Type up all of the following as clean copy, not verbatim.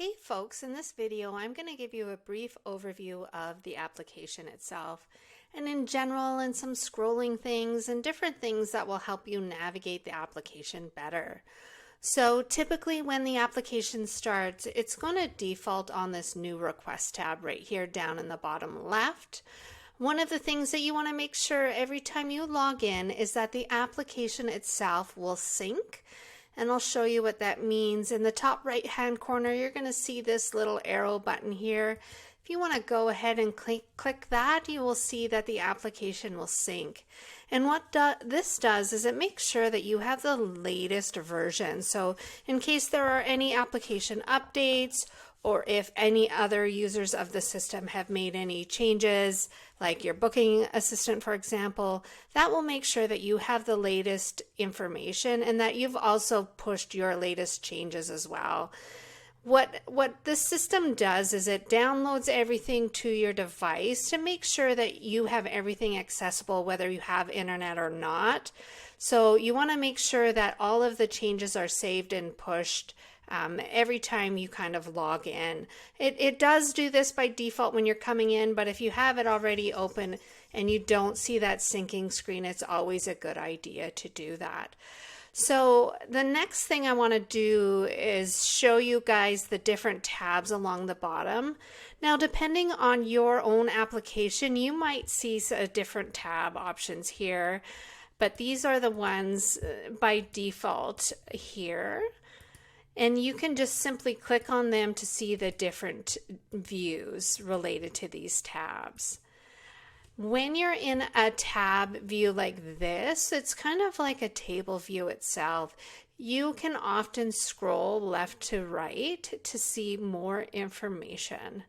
Hey folks, in this video I'm going to give you a brief overview of the application itself and in general and some scrolling things and different things that will help you navigate the application better. So typically when the application starts, it's going to default on this new request tab right here down in the bottom left. One of the things that you want to make sure every time you log in is that the application itself will sync. And I'll show you what that means. In the top right hand corner, you're going to see this little arrow button here. If you want to go ahead and click that, you will see that the application will sync. And what this does is it makes sure that you have the latest version. So in case there are any application updates, or if any other users of the system have made any changes, like your booking assistant, for example, that will make sure that you have the latest information and that you've also pushed your latest changes as well. What this system does is it downloads everything to your device to make sure that you have everything accessible whether you have internet or not. So you want to make sure that all of the changes are saved and pushed every time you kind of log in. It does do this by default when you're coming in, but if you have it already open and you don't see that syncing screen, it's always a good idea to do that. So the next thing I want to do is show you guys the different tabs along the bottom. Now, depending on your own application, you might see different tab options here, but these are the ones by default here. And you can just simply click on them to see the different views related to these tabs. When you're in a tab view like this, it's kind of like a table view itself. You can often scroll left to right to see more information.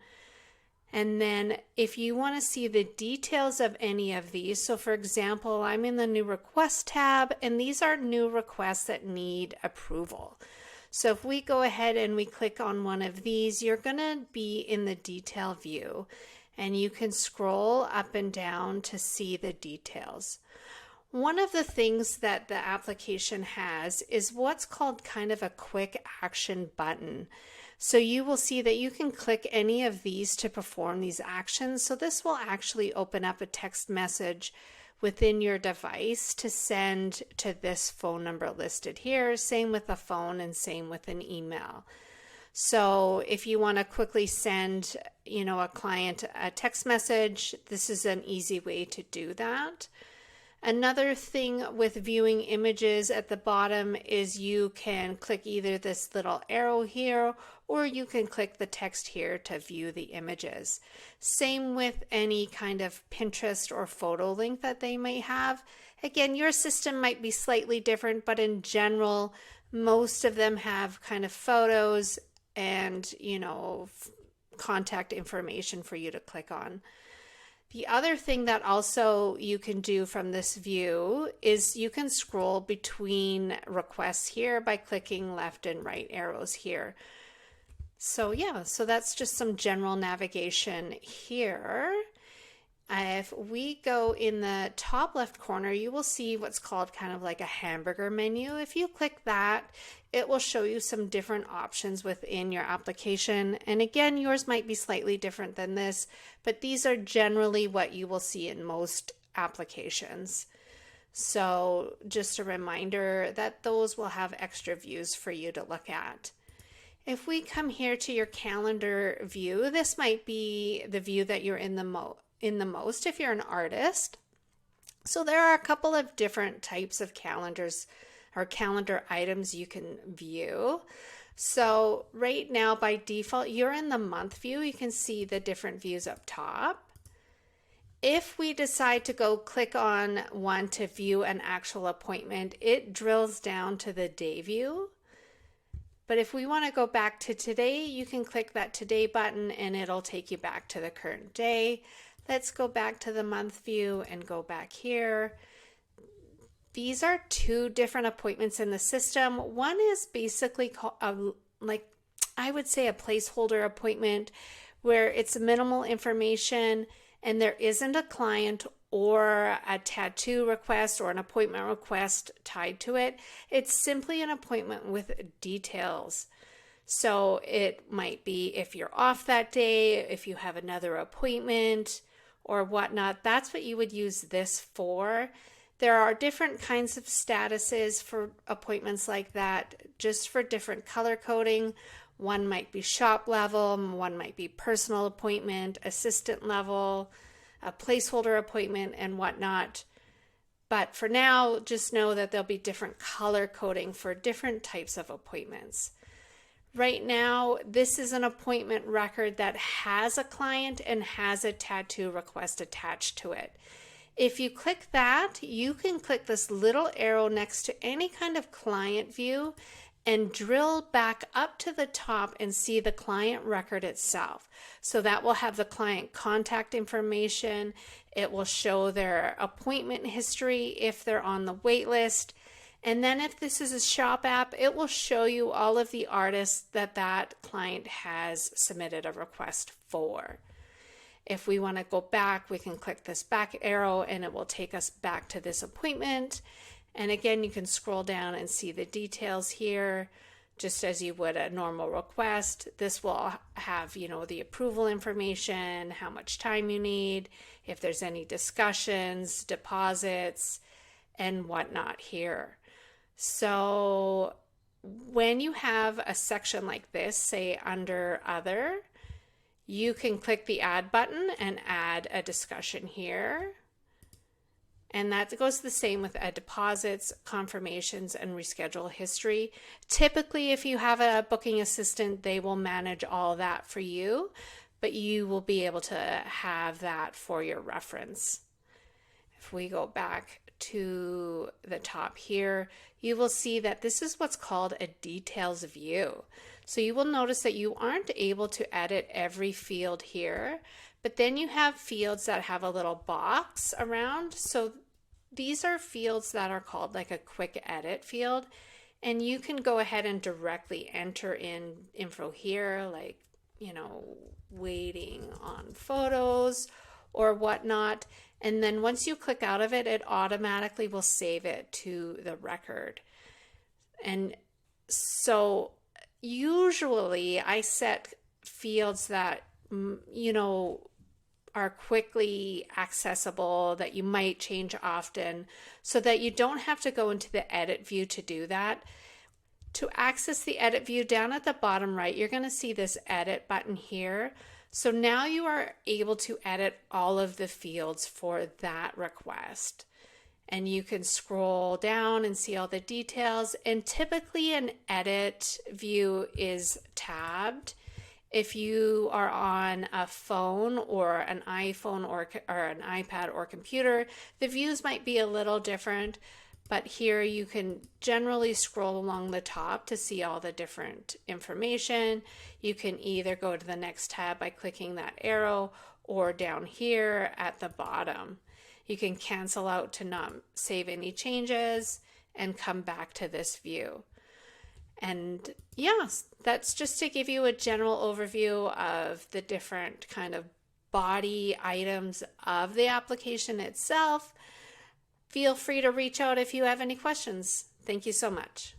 And then if you want to see the details of any of these, so for example, I'm in the new request tab, and these are new requests that need approval. So if we go ahead and we click on one of these, you're going to be in the detail view and you can scroll up and down to see the details. One of the things that the application has is what's called kind of a quick action button. So you will see that you can click any of these to perform these actions. So this will actually open up a text message within your device to send to this phone number listed here. Same with a phone and same with an email. So if you want to quickly send, a client a text message, this is an easy way to do that. Another thing with viewing images at the bottom is you can click either this little arrow here or you can click the text here to view the images. Same with any kind of Pinterest or photo link that they may have. Again, your system might be slightly different, but in general, most of them have kind of photos and, contact information for you to click on. The other thing that also you can do from this view is you can scroll between requests here by clicking left and right arrows here. So so that's just some general navigation here. If we go in the top left corner, you will see what's called kind of like a hamburger menu. If you click that, it will show you some different options within your application. And again, yours might be slightly different than this, but these are generally what you will see in most applications. So just a reminder that those will have extra views for you to look at. If we come here to your calendar view, this might be the view that you're in the most if you're an artist. So there are a couple of different types of calendars or calendar items you can view. So right now by default, you're in the month view. You can see the different views up top. If we decide to go click on one to view an actual appointment, it drills down to the day view. But if we want to go back to today, you can click that today button and it'll take you back to the current day. Let's go back to the month view and go back here. These are two different appointments in the system. One is basically called, I would say a placeholder appointment where it's minimal information and there isn't a client or a tattoo request or an appointment request tied to it. It's simply an appointment with details. So it might be if you're off that day, if you have another appointment or whatnot, that's what you would use this for. There are different kinds of statuses for appointments like that, just for different color coding. One might be shop level, one might be personal appointment, assistant level, a placeholder appointment, and whatnot. But for now, just know that there'll be different color coding for different types of appointments. Right now, this is an appointment record that has a client and has a tattoo request attached to it. If you click that, you can click this little arrow next to any kind of client view and drill back up to the top and see the client record itself. So that will have the client contact information. It will show their appointment history if they're on the wait list. And then if this is a shop app, it will show you all of the artists that client has submitted a request for. If we want to go back, we can click this back arrow and it will take us back to this appointment. And again, you can scroll down and see the details here, just as you would a normal request. This will have, the approval information, how much time you need, if there's any discussions, deposits, and whatnot here. So when you have a section like this, say under Other, you can click the Add button and add a discussion here. And that goes the same with deposits, confirmations, and reschedule history. Typically, if you have a booking assistant, they will manage all that for you, but you will be able to have that for your reference. If we go back to the top here, you will see that this is what's called a details view. So you will notice that you aren't able to edit every field here, but then you have fields that have a little box around. So these are fields that are called like a quick edit field, and you can go ahead and directly enter in info here, like, waiting on photos or whatnot. And then once you click out of it, it automatically will save it to the record. And so usually I set fields that, are quickly accessible, that you might change often, so that you don't have to go into the edit view to do that. To access the edit view, down at the bottom right, you're going to see this edit button here. So now you are able to edit all of the fields for that request. And you can scroll down and see all the details. And typically an edit view is tabbed. If you are on a phone or an iPhone or an iPad or computer, the views might be a little different, but here you can generally scroll along the top to see all the different information. You can either go to the next tab by clicking that arrow or down here at the bottom. You can cancel out to not save any changes and come back to this view. And yes, that's just to give you a general overview of the different kind of body items of the application itself. Feel free to reach out if you have any questions. Thank you so much.